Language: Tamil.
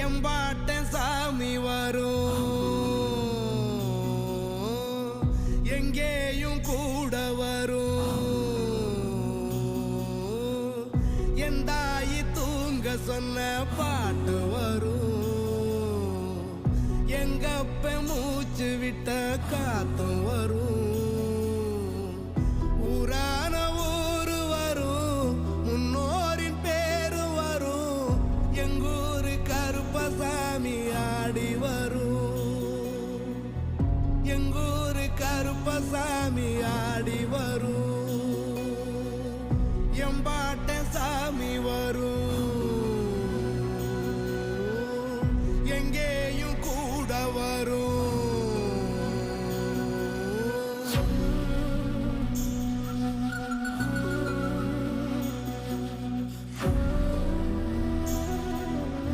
எம்பாட்ட சாமி வரும், எங்கேயும் கூட வரும். என் தாயி தூங்க சொன்ன பாட்டு வரும், எங்கப்ப மூச்சு விட்ட காத்தும் வரும். ஊரான ஊரு வரும், முன்னோரின் பேரு வரும். எங்கூரு கருப்பசாமி ஆடி வரும், எங்கூரு கருப்பசாமி ஆடி வரும். எம்பாட்ட சாமி வரும், எங்கே